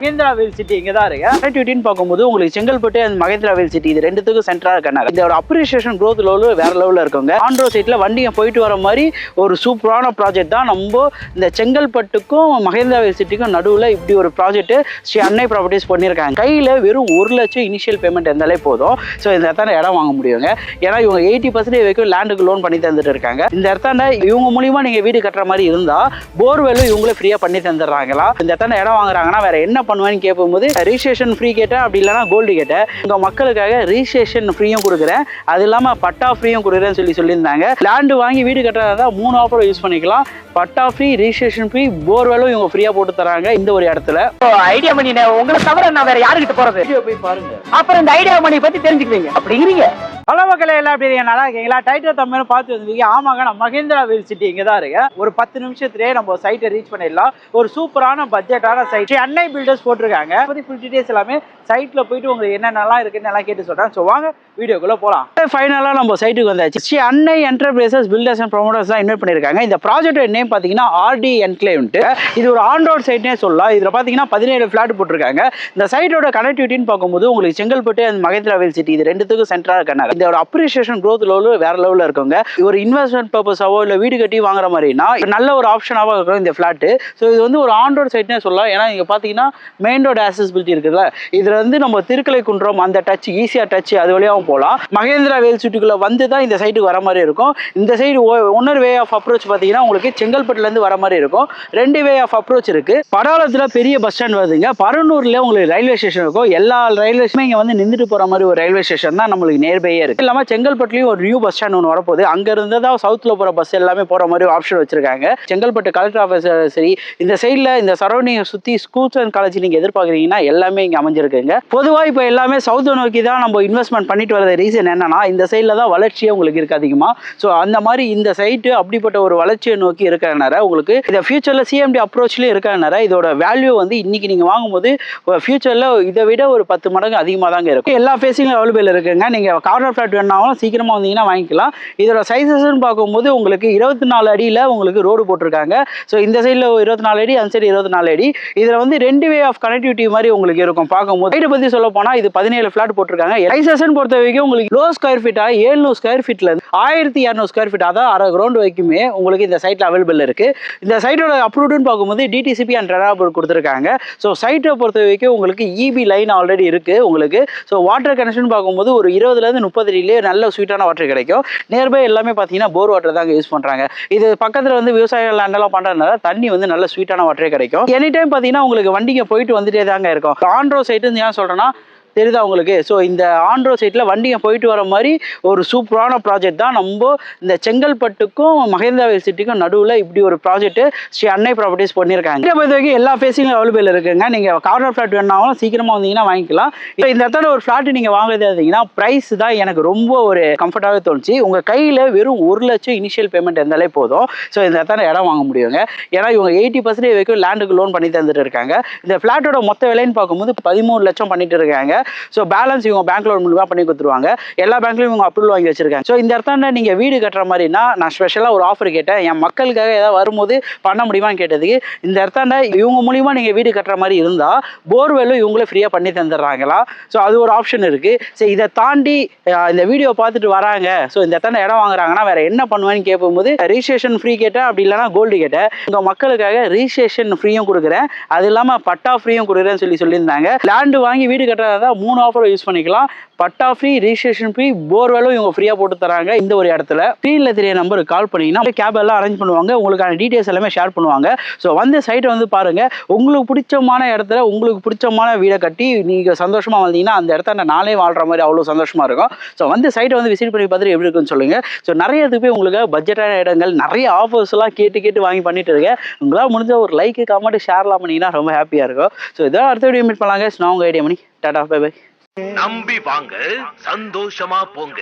மகேந்திராவில் city இங்கே தான் இருக்கு. கனெக்டிவிட்டின்னு பார்க்கும்போது உங்களுக்கு செங்கல்பட்டு அண்ட் மகேந்திராவில் சிட்டி இது ரெண்டுத்துக்கும் சென்டராக இருக்காங்க. இதோட அப்ரிசியேஷன் க்ரோத் லெவல் வேற லெவலில் இருக்குங்க. ஆண்ட்ரோ சைட்ல வண்டிங்க போயிட்டு வர மாதிரி ஒரு சூப்பரான ப்ராஜெக்ட் தான் நம்ம இந்த செங்கல்பட்டுக்கும் மகேந்திராவில் சிட்டிக்கும் நடுவில் இப்படி ஒரு ப்ராஜெக்ட் ஸ்ரீ அன்னை ப்ராப்பர்ட்டிஸ் பண்ணியிருக்காங்க. கையில் வெறும் 1 லட்சம் இனிஷியல் பேமெண்ட் இருந்தாலே போதும். ஸோ இந்த இடத்தான இடம் வாங்க முடியுங்க. ஏன்னா இவங்க 80% வரைக்கும் லேண்டுக்கு லோன் பண்ணி தந்துட்டு இருக்காங்க. இந்த இடத்தாண்ட இவங்க மூலியமா நீங்க வீடு கட்டுற மாதிரி இருந்தா போர்வெல்லும் இவங்களே ஃப்ரீயா பண்ணி தந்துடுறாங்களா. இந்த இடத்தான இடம் வாங்குறாங்கன்னா வேற என்ன பண்ணுவேன்னு கேட்கும்போது ரிஜிஸ்ட்ரேஷன் ஃப்ரீ கேட்டேன், அப்படி இல்லைன்னா கோல்டு கேட்டேன். உங்க மக்களுக்காக ரிஜிஸ்ட்ரேஷன் ஃப்ரீயும் கொடுக்குறேன், அது இல்லாம பட்டா ஃப்ரீயும் கொடுக்குறேன்னு சொல்லியிருந்தாங்க. லேண்டு வாங்கி வீடு கட்டுறதா 3 ஆஃபர் யூஸ் பண்ணிக்கலாம். பட்டா ஃப்ரீ, ரிஜிஸ்ட்ரேஷன் ஃப்ரீ, போர்வெல்லும் இவங்க ஃப்ரீயா போட்டு தராங்க இந்த ஒரு இடத்துல. ஐடியா மணி உங்களை தவிர நான் வேற யாருக்கிட்ட போறது? போய் பாருங்க, அப்புறம் இந்த ஐடியா மணி பத்தி தெரிஞ்சுக்குவீங்க. அப்படிங்கிறீங்க. ஹலோ மக்களே, எல்லாம் எப்படி இருக்கீங்க? நல்லா இருக்கீங்களா? டைட்டில் தமிழ் பார்த்து வந்துருக்கீங்க. ஆமாங்க, நம்ம மகேந்திராவில் சிட்டி இங்கே தான் இருக்கு. ஒரு 10 நிமிஷத்துலேயே நம்ம சைட்டை ரீச் பண்ணிடலாம். ஒரு சூப்பரான பட்ஜெட்டான சைட் அன்னை பில்டர்ஸ் போட்டிருக்காங்க. பற்றி ஃபுல் டீடைல்ஸ் எல்லாமே சைட்டில் போயிட்டு உங்களுக்கு என்னென்னலாம் இருக்குன்னு எல்லாம் கேட்டு சொல்கிறேன். ஸோ வாங்க வீடியோக்குள்ளே போகலாம். ஃபைனலாக நம்ம சைட்டுக்கு வந்தாச்சு. ஸ்ரீ அன்னை என்டர்பிரைசஸ் பில்டர்ஸ் அண்ட் ப்ரொமோட்டர்ஸ் தான் இன்வைட் பண்ணியிருக்காங்க. இந்த ப்ராஜெக்ட் நேம் பார்த்தீங்கன்னா ஆர்டி என்க்ளேவ்ன்ட்டு. இது ஒரு ஆன் ரோட் சைட்னே சொல்லலாம். இதில் பார்த்தீங்கன்னா 17 ஃபிளாட் போட்டிருக்காங்க. இந்த சைட்டோட கனெக்டிவிட்டின்னு பார்க்கும்போது உங்களுக்கு செங்கல்பட்டு அண்ட் மகேந்திராவில் சிட்டி இது ரெண்டுத்துக்கும் சென்டராக இருக்காங்க. இதோட அப்ரிசியேஷன் growth லெவல் வேற லெவலில் இருக்குங்க. ஒரு இன்வெஸ்ட்மெண்ட் பர்பஸாவோ இல்லை வீடு கட்டி வாங்குற மாதிரினா நல்ல ஒரு ஆப்ஷனாக இருக்கும் இந்த ஃபிளாட். ஸோ இது வந்து ஒரு ஆன் ரோட் சைட்னே சொல்லலாம். ஏன்னா இங்கே பார்த்தீங்கன்னா மெயின் ரோடு ஆக்சசிபிலிட்டி இருக்குல்ல, இதில் வந்து நம்ம திருக்கலை குன்றம் அந்த டச் ஈஸியாக டச் அது வழியாகவும் போகலாம். மகேந்திராவில் சிட்டிக்குள்ளே வந்து தான் இந்த சைட்டுக்கு வர மாதிரி இருக்கும். இந்த சைடு ஒன்னொரு வே ஆஃப் அப்ரோச் பார்த்தீங்கன்னா உங்களுக்கு செங்கல்பட்டுலேருந்து வர மாதிரி இருக்கும். 2 வே ஆஃப் அப்ரோச் இருக்கு. படாளத்தில் பெரிய பஸ் ஸ்டாண்ட் வருதுங்க. பரனூர்ல உங்களுக்கு ரயில்வே ஸ்டேஷன் இருக்கும். எல்லா ரயில்வேஸுமே இங்கே வந்து நின்றுட்டு போகிற மாதிரி ஒரு ரயில்வே ஸ்டேஷன் தான் நம்மளுக்கு நேர்பையே இருக்கு. இல்லாமல் செங்கல்பட்டுலையும் ஒரு நியூ பஸ் ஸ்டாண்ட் ஒன்று வரப்போகுது. அங்கே இருந்து தான் சவுத்தில் போகிற பஸ் எல்லாமே போகிற மாதிரி ஆப்ஷன் வச்சிருக்காங்க. செங்கல்பட்டு கலெக்டர் ஆஃபீஸ் சரி, இந்த சைடில் இந்த சரௌண்டிங்கை சுற்றி ஸ்கூல்ஸ் அண்ட் காலேஜ் நீங்கள் எதிர்பார்க்குறீங்கன்னா எல்லாமே இங்கே அமைஞ்சிருக்குங்க. பொதுவாக இப்போ எல்லாமே சவுத்தை நோக்கி தான் நம்ம இன்வெஸ்ட்மெண்ட் பண்ணிட்டு வரது. ரீசன் என்னன்னா இந்த சைடில் தான் வளர்ச்சியே உங்களுக்கு இருக்கு அதிகமாக. ஸோ அந்த மாதிரி இந்த சைட்டு அப்படிப்பட்ட ஒரு வளர்ச்சியை நோக்கி இருக்கிறனால உங்களுக்கு இந்த ஃபியூச்சரில் சிஎம்டி அப்ரோச்லேயும் இருக்கிறனால இதோட வேல்யூ வந்து இன்னைக்கு நீங்கள் வாங்கும்போது ஃபியூச்சரில் இதை விட ஒரு 10 மடங்கு அதிகமாக தாங்க இருக்கும். எல்லா ஃபேஸிங்கும் அவைலபிள் இருக்குங்க. நீங்கள் கார்னர் ஃபிளாட் வேணாலும் சீக்கிரமாக வந்தீங்கன்னா வாங்கிக்கலாம். இதோட சைஸஸ்ன்னு பார்க்கும்போது உங்களுக்கு 24 அடியில் உங்களுக்கு ரோடு போட்டிருக்காங்க. ஸோ இந்த சைடில் 24 அடி, அந்த சைடு 24 அடி. இதில் வந்து 2 வே ஆஃப் கனெக்டிவிட்டி மாதிரி உங்களுக்கு இருக்கும். பார்க்கும்போது சைடை பற்றி சொல்ல போனால் இது 17 ஃபிளாட் போட்டிருக்காங்க. சைஸஸ்ன்னு பொறுத்த வரைக்கும் உங்களுக்கு லோ ஸ்கொயர் ஃபீட்டாக 700 ஸ்கொயர் ஃபீட்ல 1200 ஸ்கொயர் ஃபீட், அதாவது அரை கிரவுண்ட் வரைக்குமே உங்களுக்கு இந்த சைட்டில் அவைலபிள் இருக்கு. இந்த சைட்டோட அப்ரூவ்டுன்னு பார்க்கும்போது டிடிசிபி அண்ட் ரெனாபிள் கொடுத்துருக்காங்க. ஸோ சைட்டை பொறுத்த வரைக்கும் உங்களுக்கு இபி லைன் ஆல்ரெடி இருக்கு உங்களுக்கு. ஸோ வாட்டர் கனெக்ஷன் பார்க்கும்போது ஒரு 20லேருந்து 30 அடியிலே நல்ல ஸ்வீட்டான வாட்டர் கிடைக்கும். நியர்பை எல்லாமே பார்த்தீங்கன்னா போர் வாட்டர் தாங்க யூஸ் பண்ணுறாங்க. இது பக்கத்தில் வந்து விவசாய லேண்டெல்லாம் பண்ணுறதுனால தண்ணி வந்து நல்ல ஸ்வீட்டான வாட்டரே கிடைக்கும். எனி டைம் பார்த்தீங்கன்னா உங்களுக்கு வண்டிங்க போயிட்டு வந்துட்டே தாங்க இருக்கும். ஆண்ட்ரோ சைட்டுன்னு ஏன் சொல்கிறேன்னா தெரியுதா உங்களுக்கு? ஸோ இந்த ஆண்ட்ரோ சைட்டில் வண்டிங்க போயிட்டு வர மாதிரி ஒரு சூப்பரான ப்ராஜெக்ட் தான் நம்ம இந்த செங்கல்பட்டுக்கும் மகேந்திராவில் சிட்டிக்கும் நடுவில் இப்படி ஒரு ப்ராஜெக்ட் ஸ்ரீ அன்னை ப்ராப்பர்ட்டிஸ் பண்ணியிருக்காங்க. இதை பொறுத்த வரைக்கும் எல்லா ஃபேஸிங்கும் அவைலபிள் இருக்குங்க. நீங்கள் கார்னர் ஃப்ளாட் வேணாலும் சீக்கிரமாக வந்தீங்கன்னா வாங்கிக்கலாம். இப்போ இந்த இடத்துல ஒரு ஃப்ளாட் நீங்கள் வாங்குறது இருந்தீங்கன்னா ப்ரைஸ் தான் எனக்கு ரொம்ப ஒரு கம்ஃபர்டாகவே தோணுச்சு. உங்கள் கையில் வெறும் 1 லட்சம் இனிஷியல் பேமெண்ட் இருந்தாலே போதும். ஸோ இந்த இடத்துல இடம் வாங்க முடியுங்க. ஏன்னா இவங்க 80% வரைக்கும் லேண்டுக்கு லோன் பண்ணி தந்துட்டு இருக்காங்க. இந்த ஃப்ளாட்டோட மொத்த விலைன்னு பார்க்கும்போது 13 லட்சம் பண்ணிட்டு இருக்காங்க. ஸோ பேலன்ஸ் இவங்க பேங்க் லோன் மூலமாக பண்ணி கொடுத்துருவாங்க. எல்லா பேங்க்லையும் இவங்க அப்ரூவல் வாங்கி வச்சிருக்காங்க. ஸோ இந்த இடத்துல நீங்கள் வீடு கட்டுற மாதிரினா நான் ஸ்பெஷலாக ஒரு ஆஃபர் கேட்டேன். என் மக்களுக்காக ஏதாவது வரும்போது பண்ண முடியுமான்னு கேட்டதுக்கு இந்த இடத்துல இவங்க மூலியமாக நீங்கள் வீடு கட்டுற மாதிரி இருந்தால் போர்வெல்லும் இவங்களே ஃப்ரீயாக பண்ணி தந்துடுறாங்களா. ஸோ அது ஒரு ஆப்ஷன் இருக்குது. ஸோ இதை தாண்டி இந்த வீடியோ பார்த்துட்டு வராங்க, ஸோ இந்த இடத்துல இடம் வாங்குறாங்கன்னா வேற என்ன பண்ணுவேன்னு கேட்கும்போது ரிஜிஸ்ட்ரேஷன் ஃப்ரீ கேட்டேன், அப்படி இல்லைனா கோல்டு கேட்டேன். உங்கள் மக்களுக்காக ரிஜிஸ்ட்ரேஷன் ஃப்ரீயும் கொடுக்குறேன், அது இல்லாமல் பட்டா ஃப்ரீயும் கொடுக்குறேன்னு சொல்லியிருந்தாங்க. லேண்டு வாங்கி வீடு கட்டுறதா 3 ஆஃபர் யூஸ் பண்ணிக்கலாம். பட்டா ஃப்ரீ, ரிஜிஸ்ட்ரேஷன் ஃப்ரீ, போர்வெல்லும் இவங்க ஃப்ரீயா போட்டு தராங்க இந்த ஒரு இடத்துல. ஸ்க்ரீன்ல தெரிய நம்பருக்கு கால் பண்ணீங்கன்னா கேப் எல்லாம் அரேஞ்ச் பண்ணுவாங்க. உங்களுக்கான டீடைல்ஸ் எல்லாமே ஷேர் பண்ணுவாங்க. ஸோ வந்து சைட்டை வந்து பாருங்க. உங்களுக்கு பிடிச்சமான இடத்துல உங்களுக்கு பிடிச்சமான வீடை கட்டி நீங்க சந்தோஷமா வந்தீங்கன்னா அந்த இடத்துல நாளே வாழ்ற மாதிரி அவ்வளோ சந்தோஷமா இருக்கும். ஸோ வந்து சைட்டை வந்து விசிட் பண்ணி பார்த்துட்டு எப்படி இருக்குன்னு சொல்லுங்க. ஸோ நிறைய இதுக்கு உங்களுக்கு பட்ஜெட்டான இடங்கள் நிறைய ஆஃபர்ஸ் எல்லாம் கேட்டு வாங்கி பண்ணிட்டு இருக்கேன். உங்களால் முடிஞ்ச ஒரு லைக் கமெண்ட் ஷேர்லாம் பண்ணீங்கன்னா ரொம்ப ஹாப்பியா இருக்கும். ஸோ இதெல்லாம் அடுத்த வீடியோ மீட் பண்ணலாங்க. நான் உங்க idea Mani. Tata, bye bye. நம்பி வாங்க, சந்தோஷமா போங்க.